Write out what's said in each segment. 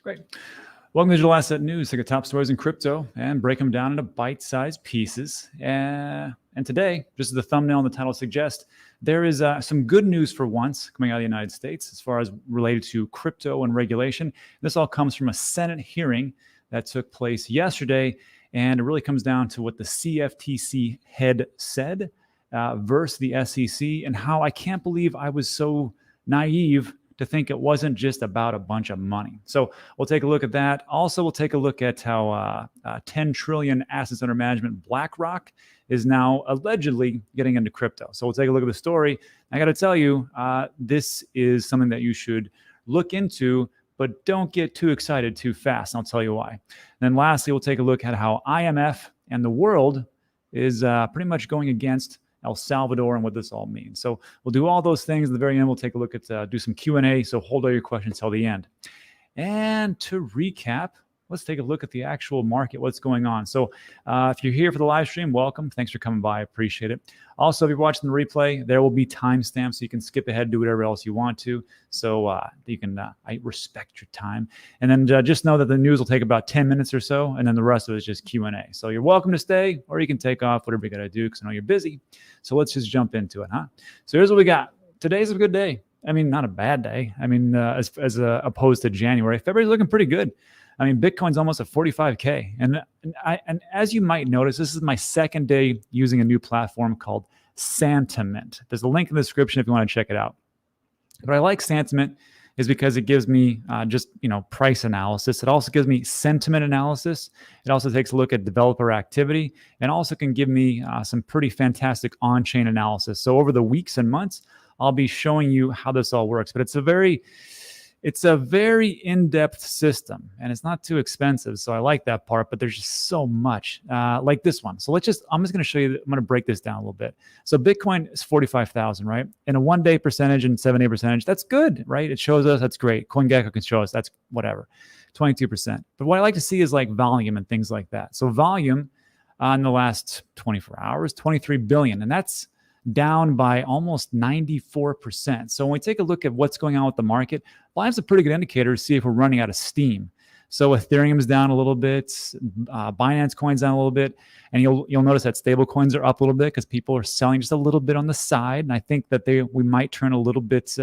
Great. Welcome to Digital Asset News. Take the top stories in crypto and break them down into bite-sized pieces. And today, just as the thumbnail and the title suggest, there is some good news for once coming out of the United States as far as related to crypto and regulation. This all comes from a Senate hearing that took place yesterday, and it really comes down to what the CFTC head said versus the SEC, and how I can't believe I was so naive to think it wasn't just about a bunch of money. So we'll take a look at that. Also, we'll take a look at how 10 trillion assets under management BlackRock is now allegedly getting into crypto. So we'll take a look at the story. I got to tell you, this is something that you should look into, but don't get too excited too fast. And I'll tell you why. And then lastly, we'll take a look at how IMF and the world is pretty much going against El Salvador and what this all means. So we'll do all those things. At the very end, we'll take a look at, do some Q&A. So hold all your questions till the end. And to recap, let's take a look at the actual market, what's going on. So if you're here for the live stream, welcome. Thanks for coming by. I appreciate it. Also, if you're watching the replay, there will be timestamps so you can skip ahead, do whatever else you want to. So you can, I respect your time. And then just know that the news will take about 10 minutes or so, and then the rest of it is just Q&A. So you're welcome to stay, or you can take off, whatever you got to do, because I know you're busy. So let's just jump into it, huh? So here's what we got. Today's a good day. I mean, not a bad day. I mean, as opposed to January, February's looking pretty good. I mean, Bitcoin's almost at 45K. And as you might notice, this is my second day using a new platform called Santiment. There's a link in the description if you want to check it out. But I like Santiment is because it gives me just, price analysis. It also gives me sentiment analysis. It also takes a look at developer activity, and also can give me some pretty fantastic on-chain analysis. So over the weeks and months, I'll be showing you how this all works. But it's a very in-depth system, and it's not too expensive. So I like that part, but there's just so much like this one. So I'm just going to show you, I'm going to break this down a little bit. So Bitcoin is 45,000, right? And a 1 day percentage and 7 day percentage, that's good, right? It shows us, that's great. CoinGecko can show us, that's whatever, 22%. But what I like to see is like volume and things like that. So volume in the last 24 hours, 23 billion, and that's down by almost 94%. So when we take a look at what's going on with the market, volume's a pretty good indicator to see if we're running out of steam. So Ethereum is down a little bit, Binance Coin's down a little bit, and you'll notice that stable coins are up a little bit because people are selling just a little bit on the side. And I think that we might turn a little bit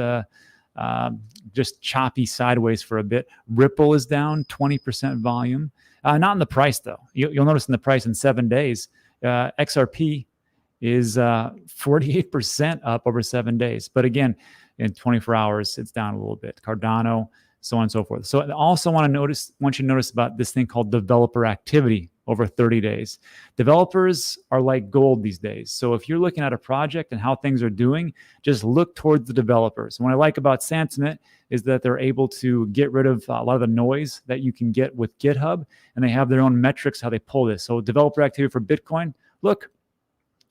just choppy sideways for a bit. Ripple is down 20% volume, not in the price though. You'll notice in the price in 7 days, XRP is 48% up over 7 days. But again, in 24 hours, it's down a little bit. Cardano, so on and so forth. So I also want you to notice about this thing called developer activity over 30 days. Developers are like gold these days. So if you're looking at a project and how things are doing, just look towards the developers. And what I like about Santiment is that they're able to get rid of a lot of the noise that you can get with GitHub, and they have their own metrics how they pull this. So developer activity for Bitcoin, look,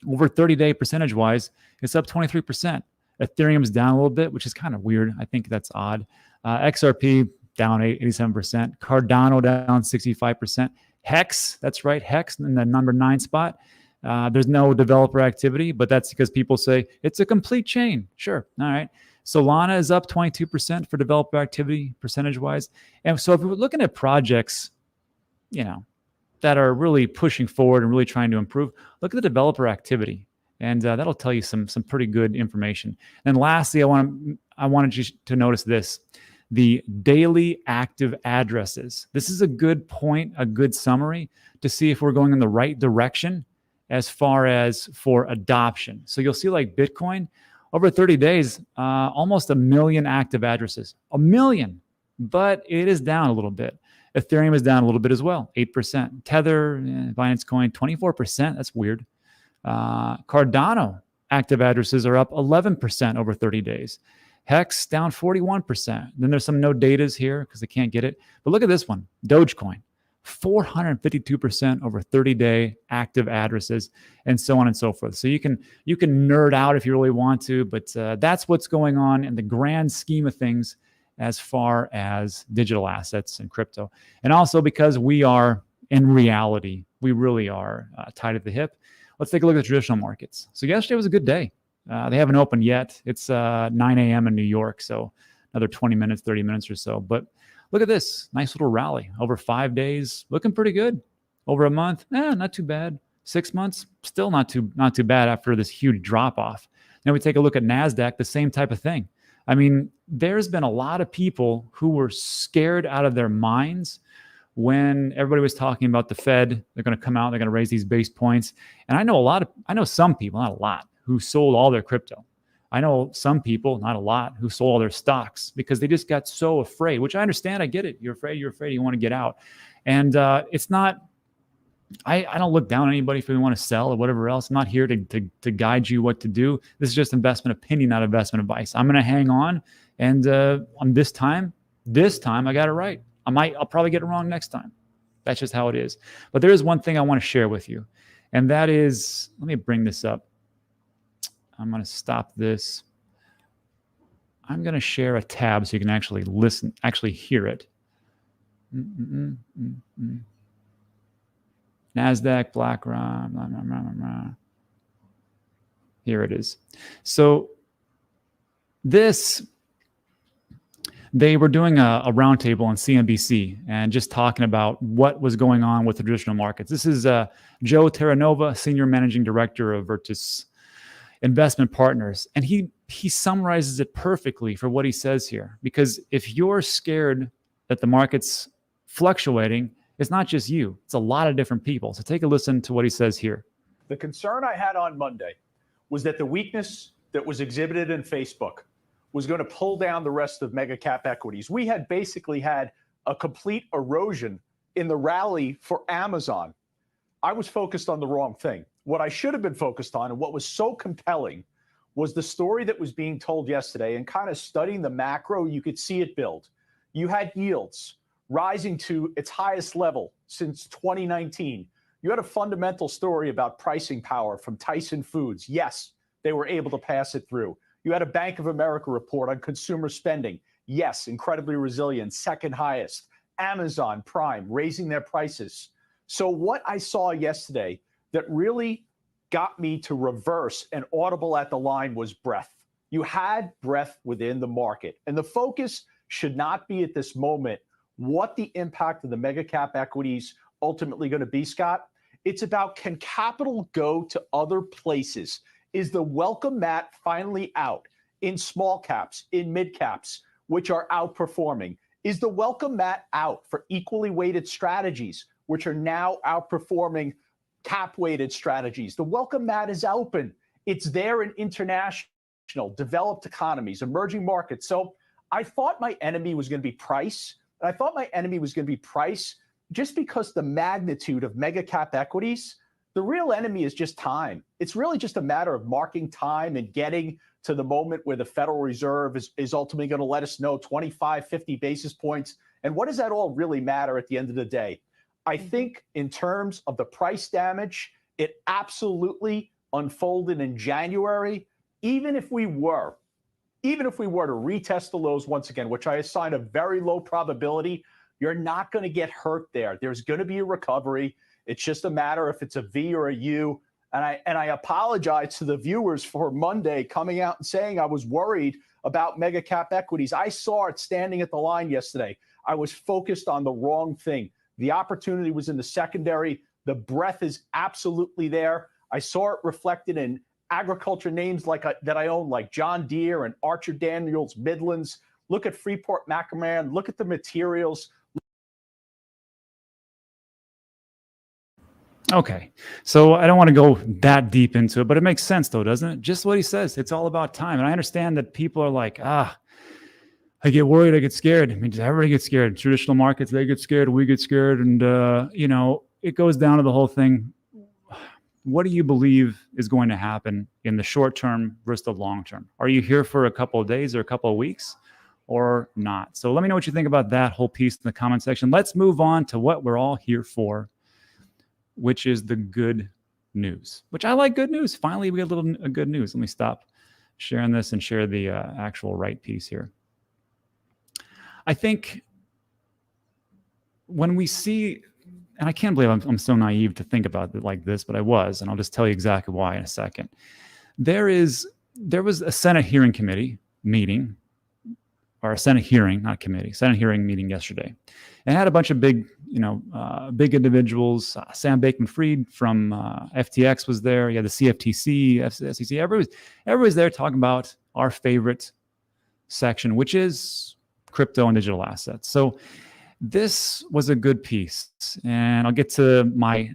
over 30-day percentage-wise, it's up 23%. Ethereum's down a little bit, which is kind of weird. I think that's odd. XRP down 87%. Cardano down 65%. Hex, that's right, Hex in the number 9 spot. There's no developer activity, but that's because people say it's a complete chain. Sure, all right. Solana is up 22% for developer activity percentage-wise. And so if we're looking at projects, that are really pushing forward and really trying to improve, look at the developer activity, and that'll tell you some pretty good information. And lastly, I wanted you to notice this: the daily active addresses. This is a good point, a good summary to see if we're going in the right direction as far as for adoption. So you'll see like Bitcoin over 30 days, almost 1 million active addresses, 1 million, but it is down a little bit. Ethereum is down a little bit as well, 8%. Tether, Binance Coin, 24%. That's weird. Cardano active addresses are up 11% over 30 days. Hex down 41%. Then there's some no datas here because they can't get it. But look at this one, Dogecoin, 452% over 30-day active addresses, and so on and so forth. So you can nerd out if you really want to, but that's what's going on in the grand scheme of things as far as digital assets and crypto. And also because we are, in reality, we really are tied at the hip. Let's take a look at the traditional markets. So yesterday was a good day. They haven't opened yet. It's 9 a.m. in New York, so another 20 minutes, 30 minutes or so. But Look at this nice little rally over 5 days, looking pretty good. Over a month, not too bad. 6 months, still not too bad after this huge drop off. Now we take a look at NASDAQ, the same type of thing. I mean, there's been a lot of people who were scared out of their minds when everybody was talking about the Fed. They're going to come out, they're going to raise these base points. And I know some people, not a lot, who sold all their crypto. I know some people, not a lot, who sold all their stocks because they just got so afraid, which I understand. I get it. You're afraid, you want to get out. And it's not, I don't look down on anybody if we want to sell or whatever else. I'm not here to guide you what to do. This is just investment opinion, not investment advice. I'm going to hang on. And on this time, I got it right. I'll probably get it wrong next time. That's just how it is. But there is one thing I want to share with you. And that is, let me bring this up. I'm going to stop this. I'm going to share a tab so you can actually listen, actually hear it. NASDAQ, BlackRock, blah, blah, blah, blah. Here it is. So they were doing a roundtable on CNBC and just talking about what was going on with the traditional markets. This is Joe Terranova, Senior Managing Director of Virtus Investment Partners. And he summarizes it perfectly for what he says here. Because if you're scared that the market's fluctuating, it's not just you. It's a lot of different people. So take a listen to what he says here. The concern I had on Monday was that the weakness that was exhibited in Facebook was going to pull down the rest of mega cap equities. We had basically had a complete erosion in the rally for Amazon. I was focused on the wrong thing. What I should have been focused on, and what was so compelling, was the story that was being told yesterday. And kind of studying the macro, you could see it build. You had yields rising to its highest level since 2019. You had a fundamental story about pricing power from Tyson Foods. Yes, they were able to pass it through. You had a Bank of America report on consumer spending. Yes, incredibly resilient, second highest. Amazon Prime raising their prices. So what I saw yesterday that really got me to reverse and audible at the line was breadth. You had breadth within the market. And the focus should not be at this moment what the impact of the mega cap equities ultimately going to be, Scott. It's about, can capital go to other places? Is the welcome mat finally out in small caps, in mid caps, which are outperforming? Is the welcome mat out for equally weighted strategies, which are now outperforming cap weighted strategies? The welcome mat is open. It's there in international, developed economies, emerging markets. So I thought my enemy was going to be price. And I thought my enemy was going to be price just because the magnitude of mega cap equities, the real enemy is just time. It's really just a matter of marking time and getting to the moment where the Federal Reserve is ultimately going to let us know 25, 50 basis points. And what does that all really matter at the end of the day? I think in terms of the price damage, it absolutely unfolded in January. Even if we were to retest the lows once again, which I assign a very low probability, you're not going to get hurt there. There's going to be a recovery. It's just a matter if it's a V or a U. And I apologize to the viewers for Monday coming out and saying I was worried about mega cap equities. I saw it standing at the line yesterday. I was focused on the wrong thing. The opportunity was in the secondary. The breadth is absolutely there. I saw it reflected in agriculture names that I own, like John Deere and Archer Daniels Midlands. Look at Freeport McMoran. Look at the materials. Okay, so I don't want to go that deep into it, but it makes sense though, doesn't it? Just what he says. It's all about time. And I understand that people are like, I get worried, I get scared. I mean, everybody gets scared. Traditional markets, they get scared, we get scared. And, it goes down to the whole thing. What do you believe is going to happen in the short term versus the long term? Are you here for a couple of days or a couple of weeks or not? So let me know what you think about that whole piece in the comment section. Let's move on to what we're all here for, which is the good news, which I like good news. Finally, we get a good news. Let me stop sharing this and share the actual right piece here. I think when we see, and I can't believe I'm so naive to think about it like this, but I was, and I'll just tell you exactly why in a second. There was a Senate hearing committee meeting or a Senate hearing, not committee, Senate hearing meeting yesterday, and had a bunch of big, big individuals. Sam Bankman-Fried from FTX was there. You had the CFTC, SEC. Everybody's there talking about our favorite section, which is crypto and digital assets. So this was a good piece, and I'll get to my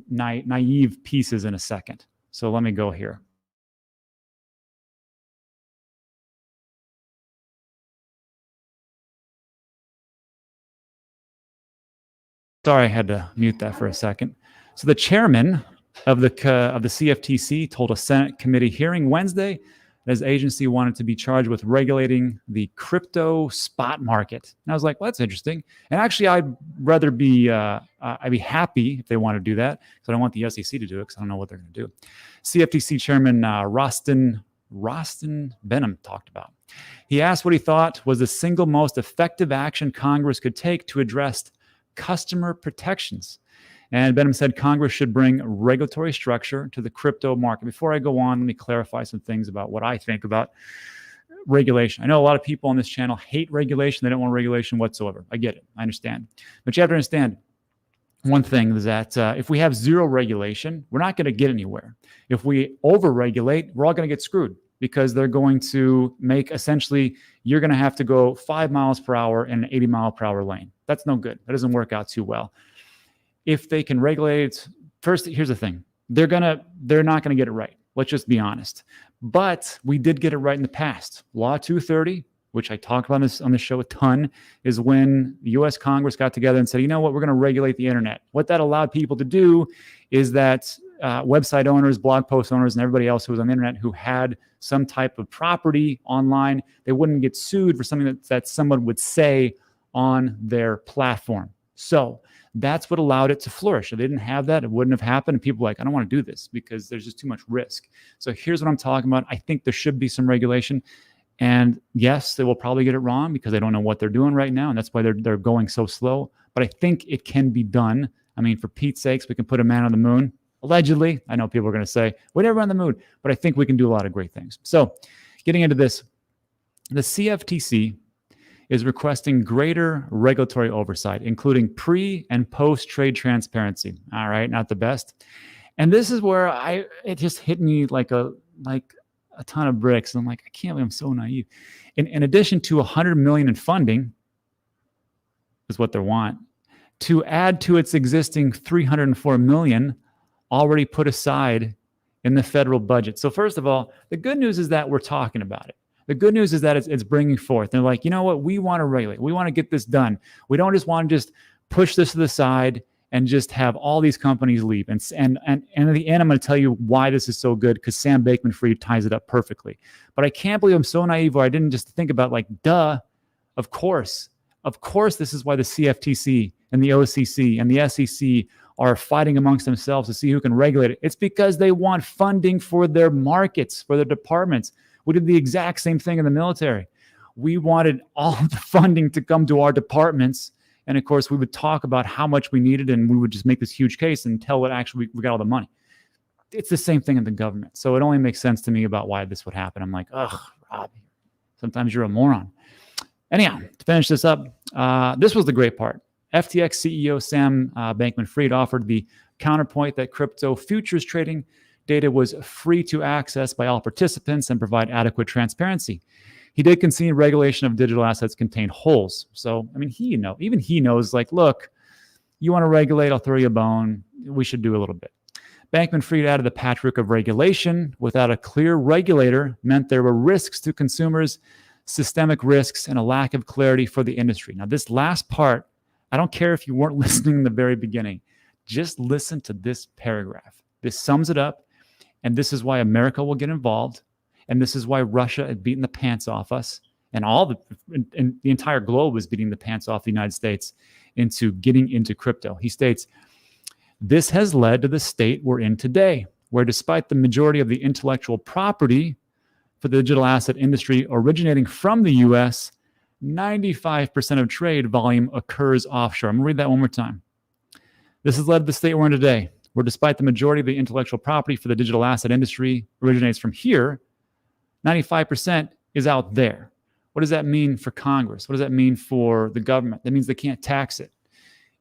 naive pieces in a second. So let me go here. Sorry, I had to mute that for a second. So the chairman of the CFTC told a Senate committee hearing Wednesday that his agency wanted to be charged with regulating the crypto spot market. And I was like, well, that's interesting. And actually, I'd rather be I'd be happy if they want to do that, because I don't want the SEC to do it, because I don't know what they're going to do. CFTC Chairman Rostin Behnam talked about. He asked what he thought was the single most effective action Congress could take to address customer protections. And Behnam said Congress should bring regulatory structure to the crypto market. Before I go on, let me clarify some things about what I think about regulation. I know a lot of people on this channel hate regulation. They don't want regulation whatsoever. I get it. I understand. But you have to understand one thing is that if we have zero regulation, we're not going to get anywhere. If we over-regulate, we're all going to get screwed, because they're going to make, essentially, you're going to have to go 5 miles per hour in an 80 mile per hour lane. That's no good. That doesn't work out too well. If they can regulate it, first, here's the thing. They're not going to get it right. Let's just be honest. But we did get it right in the past. Law 230, which I talked about on this show a ton, is when the U.S. Congress got together and said, you know what, we're going to regulate the internet. What that allowed people to do is that website owners, blog post owners, and everybody else who was on the internet who had some type of property online, they wouldn't get sued for something that someone would say on their platform. So that's what allowed it to flourish. If they didn't have that, it wouldn't have happened. And people were like, I don't want to do this because there's just too much risk. So here's what I'm talking about. I think there should be some regulation. And yes, they will probably get it wrong because they don't know what they're doing right now. And that's why they're going so slow. But I think it can be done. I mean, for Pete's sakes, we can put a man on the moon. Allegedly. I know people are going to say, we're never on the moon. But I think we can do a lot of great things. So getting into this, the CFTC is requesting greater regulatory oversight, including pre- and post-trade transparency. All right, not the best. And this is where it just hit me like a ton of bricks. I'm like, I can't believe I'm so naive. In addition to $100 million in funding, is what they want, to add to its existing $304 million already put aside in the federal budget. So first of all, the good news is that we're talking about it. The good news is that it's bringing forth. They're like, you know what? We want to regulate. We want to get this done. We don't just want to just push this to the side and just have all these companies leave. And at the end, I'm going to tell you why this is so good, because Sam Bankman-Fried ties it up perfectly. But I can't believe I'm so naive where I didn't just think about, like, duh, of course, this is why the CFTC and the OCC and the SEC are fighting amongst themselves to see who can regulate it. It's because they want funding for their markets, for their departments. We did the exact same thing in the military. We wanted all the funding to come to our departments. And of course, we would talk about how much we needed, and we would just make this huge case until it actually we got all the money. It's the same thing in the government. So it only makes sense to me about why this would happen. I'm like, ugh, Rob, sometimes you're a moron. Anyhow, to finish this up, this was the great part. FTX CEO Sam Bankman-Fried offered the counterpoint that crypto futures trading data was free to access by all participants and provide adequate transparency. He did concede regulation of digital assets contained holes. So, I mean, even he knows, like, look, you want to regulate, I'll throw you a bone. We should do a little bit. Bankman-Fried added the patchwork of regulation without a clear regulator meant there were risks to consumers, systemic risks, and a lack of clarity for the industry. Now, this last part, I don't care if you weren't listening in the very beginning. Just listen to this paragraph. This sums it up. And this is why America will get involved. And this is why Russia had beaten the pants off us. And the entire globe is beating the pants off the United States into getting into crypto. He states, this has led to the state we're in today, where despite the majority of the intellectual property for the digital asset industry originating from the U.S., 95% of trade volume occurs offshore. I'm going to read that one more time. This has led to the state we're in today, where despite the majority of the intellectual property for the digital asset industry originates from here, 95% is out there, What does that mean for Congress? What does that mean for the government? That means they can't tax it.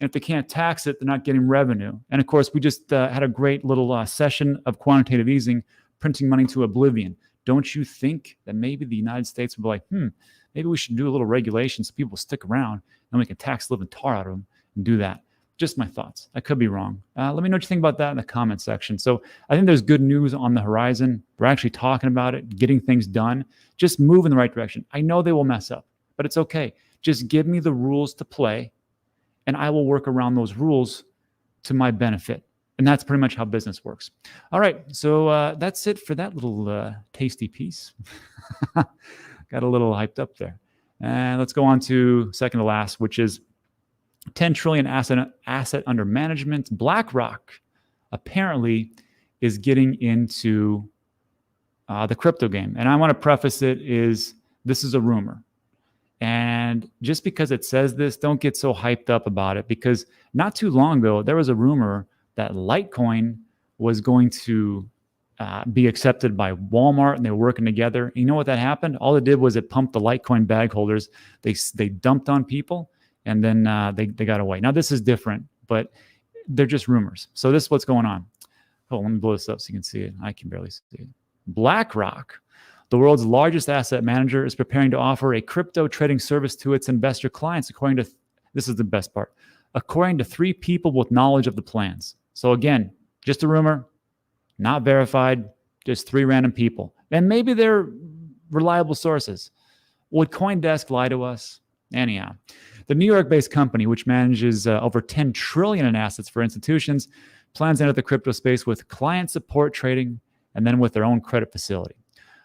And if they can't tax it, they're not getting revenue. And of course, we just had a great little session of quantitative easing, printing money to oblivion. Don't you think that maybe the United States would be like, maybe we should do a little regulation so people stick around and we can tax living tar out of them and do that? Just my thoughts. I could be wrong. Let me know what you think about that in the comment section. So I think there's good news on the horizon. We're actually talking about it, getting things done. Just move in the right direction. I know they will mess up, but it's okay. Just give me the rules to play, and I will work around those rules to my benefit. And that's pretty much how business works. All right, so that's it for that little tasty piece. Got a little hyped up there. And let's go on to second to last, which is 10 trillion asset under management. BlackRock apparently is getting into the crypto game. And I want to preface it is this is a rumor. And just because it says this, don't get so hyped up about it, because not too long ago, there was a rumor that Litecoin was going to be accepted by Walmart, and they were working together. And you know what that happened? All it did was it pumped the Litecoin bag holders. They dumped on people, and then they got away. Now, this is different, but they're just rumors. So this is what's going on. Oh, let me blow this up so you can see it. I can barely see it. BlackRock, the world's largest asset manager, is preparing to offer a crypto trading service to its investor clients, according to, this is the best part, according to 3 people with knowledge of the plans. So again, just a rumor, not verified, just 3 random people. And maybe they're reliable sources. Would CoinDesk lie to us? Anyhow, the New York-based company, which manages over 10 trillion in assets for institutions, plans to enter the crypto space with client support trading and then with their own credit facility.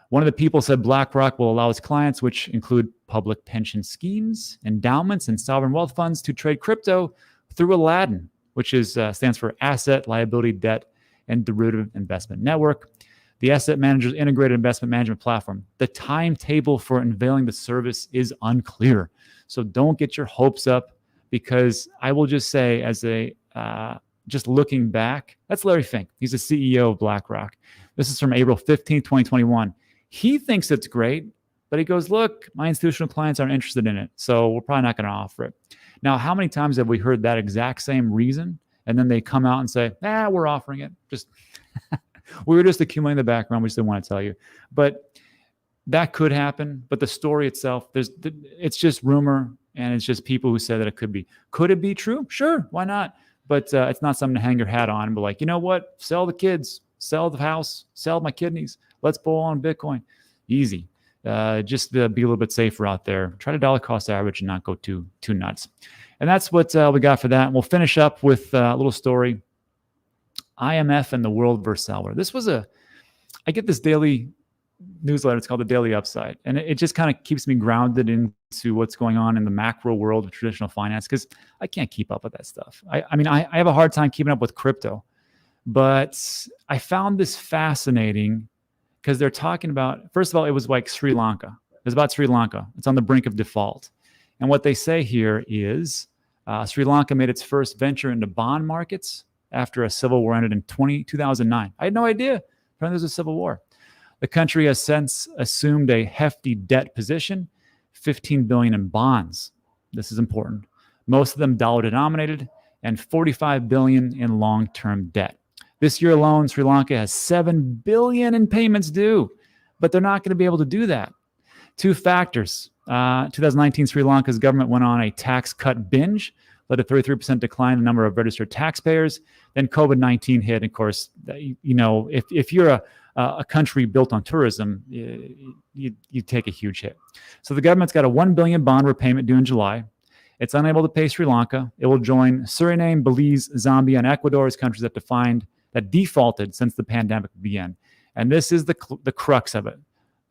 One of the people said BlackRock will allow its clients, which include public pension schemes, endowments, and sovereign wealth funds, to trade crypto through Aladdin, which stands for Asset, Liability, Debt, and Derivative Investment Network, the asset manager's integrated investment management platform. The timetable for unveiling the service is unclear. So don't get your hopes up, because I will just say, as just looking back, that's Larry Fink. He's the CEO of BlackRock. This is from April 15, 2021. He thinks it's great, but he goes, look, my institutional clients aren't interested in it, so we're probably not going to offer it. Now, how many times have we heard that exact same reason, and then they come out and say, we're offering it? Just we were just accumulating the background. We just didn't want to tell you. But that could happen. But the story itself, it's just rumor, and it's just people who said that it could be. Could it be true? Sure, why not? But it's not something to hang your hat on and be like, you know what? Sell the kids, sell the house, sell my kidneys. Let's bull on Bitcoin. Easy. Just be a little bit safer out there. Try to dollar cost average and not go too nuts. And that's what we got for that. And we'll finish up with a little story. IMF and the World versus Salvador. This was I get this daily newsletter. It's called the Daily Upside. And it just kind of keeps me grounded into what's going on in the macro world of traditional finance, because I can't keep up with that stuff. I mean, I have a hard time keeping up with crypto. But I found this fascinating because they're talking about, first of all, it was like Sri Lanka. It's about Sri Lanka. It's on the brink of default. And what they say here is Sri Lanka made its first venture into bond markets after a civil war ended in 2009. I had no idea. Apparently there's a civil war. The country has since assumed a hefty debt position, $15 billion in bonds. This is important. Most of them dollar denominated, and $45 billion in long-term debt. This year alone, Sri Lanka has $7 billion in payments due, but they're not going to be able to do that. 2 factors. 2019, Sri Lanka's government went on a tax cut binge, led to 33% decline in the number of registered taxpayers. Then COVID-19 hit. Of course, if you're a country built on tourism, you take a huge hit. So the government's got a $1 billion bond repayment due in July. It's unable to pay Sri Lanka. It will join Suriname, Belize, Zambia, and Ecuador as countries that defaulted since the pandemic began. And this is the crux of it.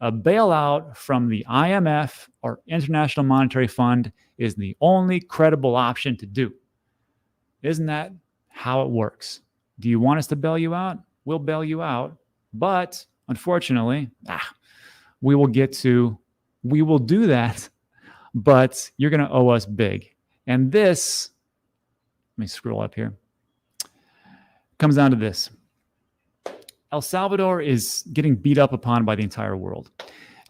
A bailout from the IMF or International Monetary Fund is the only credible option to do. Isn't that how it works? Do you want us to bail you out? We'll bail you out. But unfortunately, we will do that, but you're going to owe us big. And this, let me scroll up here, comes down to this. El Salvador is getting beat up upon by the entire world.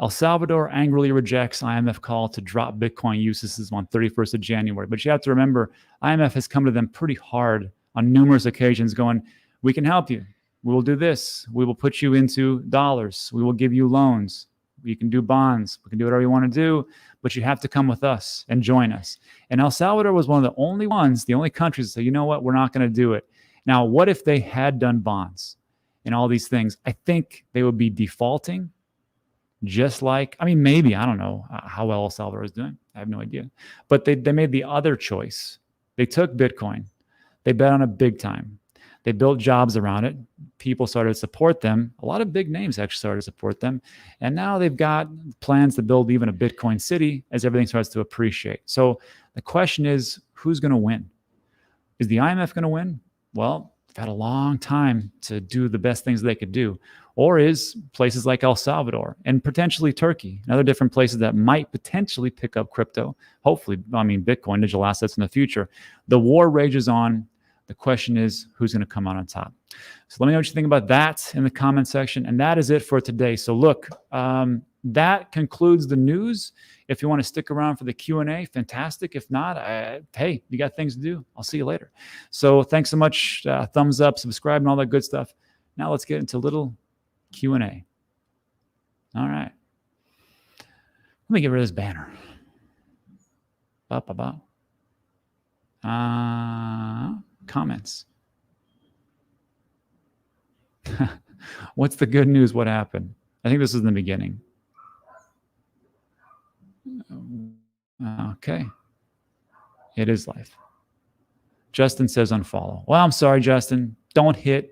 El Salvador angrily rejects IMF call to drop Bitcoin uses on 31st of January. But you have to remember, IMF has come to them pretty hard on numerous occasions going, we can help you. We will do this. We will put you into dollars. We will give you loans. You can do bonds. We can do whatever you want to do, but you have to come with us and join us. And El Salvador was one of the only countries that say, you know what, we're not going to do it. Now, what if they had done bonds and all these things? I think they would be defaulting. Just like, I mean, maybe, I don't know how well El Salvador is doing. I have no idea. But they made the other choice. They took Bitcoin. They bet on it big time. They built jobs around it. People started to support them. A lot of big names actually started to support them. And now they've got plans to build even a Bitcoin city as everything starts to appreciate. So the question is, who's going to win? Is the IMF going to win? Well, they've had a long time to do the best things they could do. Or is places like El Salvador and potentially Turkey and other different places that might potentially pick up crypto, hopefully, Bitcoin, digital assets in the future. The war rages on. The question is, who's going to come out on top? So let me know what you think about that in the comment section. And that is it for today. So look, that concludes the news. If you want to stick around for the Q&A, fantastic. If not, hey, you got things to do. I'll see you later. So thanks so much. Thumbs up, subscribe, and all that good stuff. Now let's get into a little Q&A. All right. Let me get rid of this banner. Comments. What's the good news? What happened? I think this is in the beginning. Okay. It is live. Justin says unfollow. Well, I'm sorry, Justin. Don't get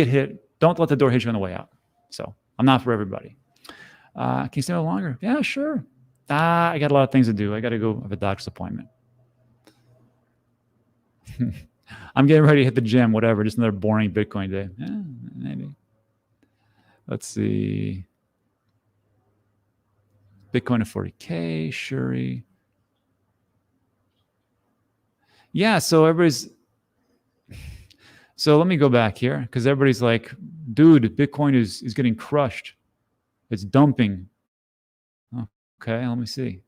hit. Don't let the door hit you on the way out. So I'm not for everybody. Can you stay a little longer? Yeah, sure. I got a lot of things to do. I got to go have a doctor's appointment. I'm getting ready to hit the gym, whatever. Just another boring Bitcoin day. Yeah, maybe. Let's see. Bitcoin to 40K, Shuri. Yeah, so let me go back here because everybody's like, dude, Bitcoin is getting crushed. It's dumping. Okay, let me see.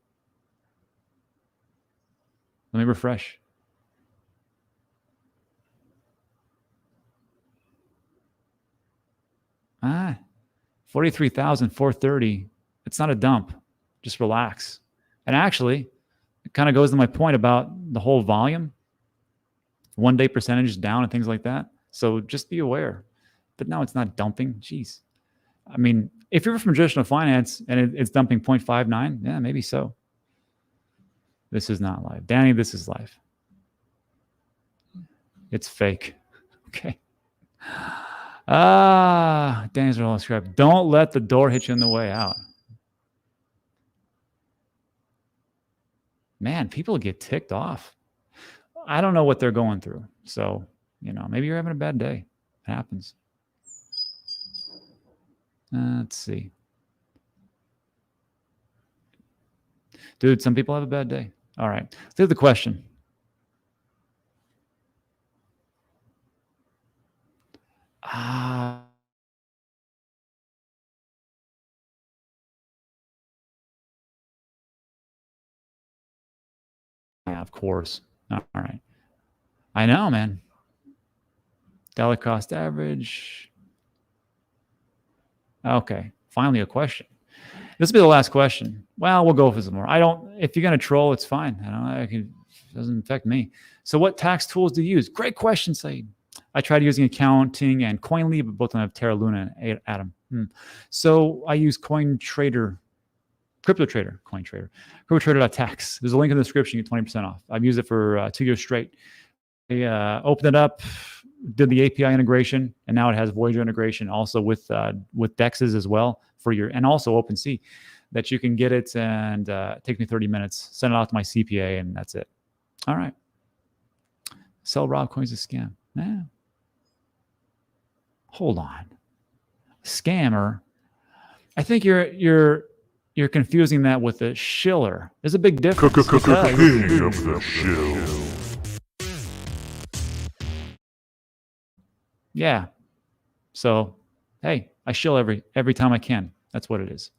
Let me refresh. Ah, 43,430. It's not a dump. Just relax. And actually, it kind of goes to my point about the whole volume. 1 day percentage is down and things like that. So just be aware. But no, it's not dumping. Jeez. I mean, if you're from traditional finance and it's dumping 0.59, yeah, maybe so. This is not live. Danny, this is live. It's fake. Okay. Danny's all script. Don't let the door hit you on the way out. Man, people get ticked off. I don't know what they're going through. So, maybe you're having a bad day. It happens. Let's see. Dude, some people have a bad day. All right. Let's do the question. Yeah, of course. All right. I know, man. Dollar cost average. Okay. Finally, a question. This will be the last question. Well, we'll go for some more. If you're going to troll, it's fine. It doesn't affect me. So what tax tools do you use? Great question, Saeed. I tried using accounting and Coinly, but both of them have Terra Luna and Atom. So I use CoinTrader, CryptoTrader, CoinTrader, CryptoTrader.tax. There's a link in the description. You get 20% off. I've used it for 2 years straight. I opened it up, did the API integration, and now it has Voyager integration also with DEXs as well and also OpenSea, that you can get it and take me 30 minutes, send it out to my CPA, and that's it. All right. Sell raw coins is a scam. Yeah. Hold on. Scammer. I think you're confusing that with a shiller. There's a big difference. King of the shill. Yeah. So, hey, I shill every time I can. That's what it is.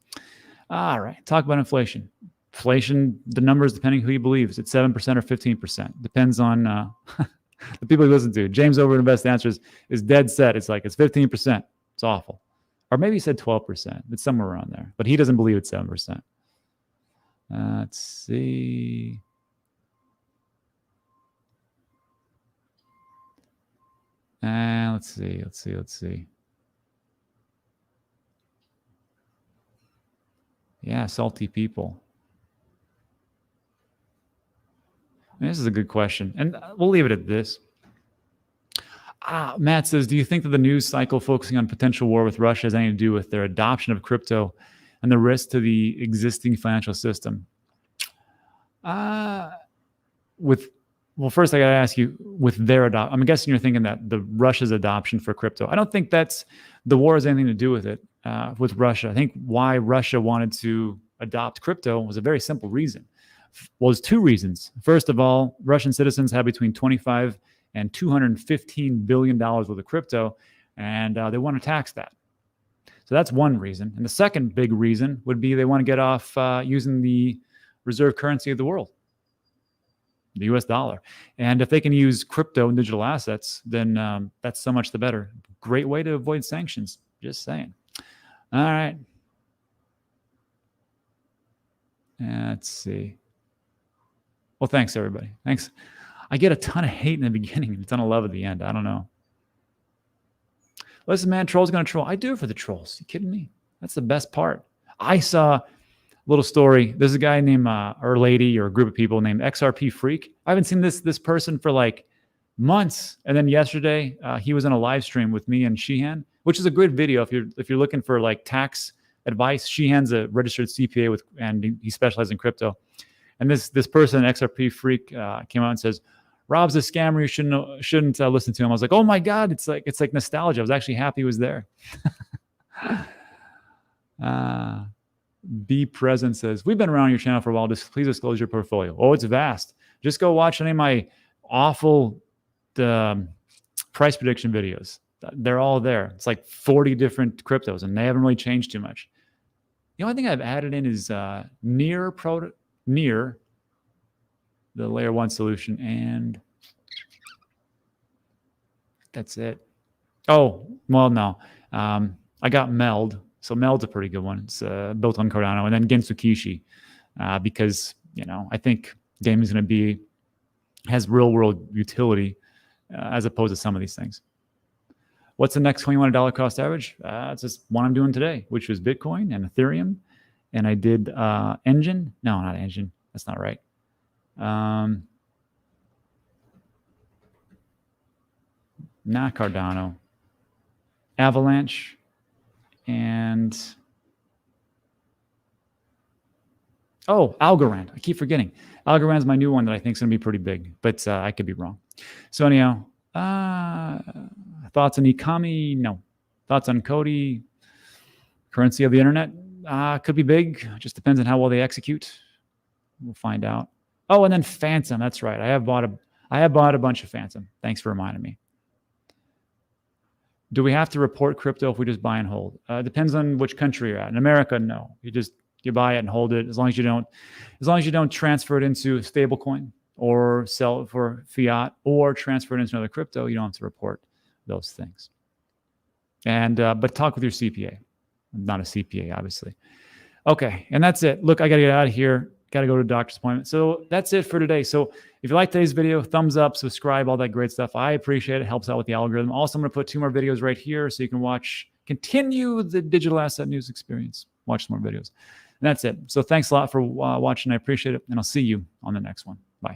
All right. Talk about inflation. Inflation, the numbers, depending who you believe, it's 7% or 15%. Depends on the people you listen to. James over at Invest Answers is dead set. It's 15%. It's awful. Or maybe he said 12%. It's somewhere around there. But he doesn't believe it's 7%. Let's see. Let's see. Yeah, salty people. This is a good question. And we'll leave it at this. Matt says, do you think that the news cycle focusing on potential war with Russia has anything to do with their adoption of crypto and the risk to the existing financial system? Well, first I got to ask you, with their I'm guessing you're thinking that the Russia's adoption for crypto. I don't think that's the war has anything to do with it, with Russia. I think why Russia wanted to adopt crypto was a very simple reason. Well, there's two reasons. First of all, Russian citizens have between 25 and $215 billion worth of crypto, and they want to tax that. So that's one reason. And the second big reason would be they want to get off using the reserve currency of the world, the US dollar. And if they can use crypto and digital assets, then that's so much the better. Great way to avoid sanctions. Just saying. All right. Let's see. Well, thanks, everybody. Thanks. I get a ton of hate in the beginning and a ton of love at the end. I don't know. Listen, man, trolls going to troll. I do it for the trolls. You kidding me? That's the best part. I saw a little story. There's a guy named, or lady, or a group of people named XRP Freak. I haven't seen this person for like months. And then yesterday, he was on a live stream with me and Sheehan, which is a good video if you're looking for like tax advice. Sheehan's a registered CPA and he specializes in crypto. And this person, XRP Freak, came out and says, Rob's a scammer. You shouldn't listen to him. I was like, oh my God, it's like nostalgia. I was actually happy he was there. Be Present says, we've been around your channel for a while. Please disclose your portfolio. Oh, it's vast. Just go watch any of my awful price prediction videos. They're all there. It's like 40 different cryptos, and they haven't really changed too much. The only thing I've added in is Near, the layer 1 solution, and that's it. Oh, well, no. I got Meld. So Meld's a pretty good one. It's built on Cardano, and then Gensukishin, because I think gaming is going to has real world utility as opposed to some of these things. What's the next coin you want a dollar cost average? It's just one I'm doing today, which was Bitcoin and Ethereum, and I did Engine. No, not Engine. That's not right. Not Cardano. Avalanche. And Algorand. I keep forgetting. Algorand's my new one that I think is going to be pretty big, but I could be wrong. So anyhow, thoughts on Ikami? No. Thoughts on Cody? Currency of the internet? Could be big. Just depends on how well they execute. We'll find out. Oh, and then Phantom. That's right. I have bought a bunch of Phantom. Thanks for reminding me. Do we have to report crypto if we just buy and hold? Depends on which country you're at. In America, no. You buy it and hold it as long as you don't transfer it into a stable coin or sell it for fiat or transfer it into another crypto. You don't have to report those things. And but talk with your CPA. I'm not a CPA, obviously. Okay, and that's it. Look, I got to get out of here. Got to go to a doctor's appointment. So that's it for today. So if you like today's video, thumbs up, subscribe, all that great stuff. I appreciate it. Helps out with the algorithm. Also, I'm going to put 2 more videos right here so you can continue the digital asset news experience. Watch some more videos. And that's it. So thanks a lot for watching. I appreciate it. And I'll see you on the next one.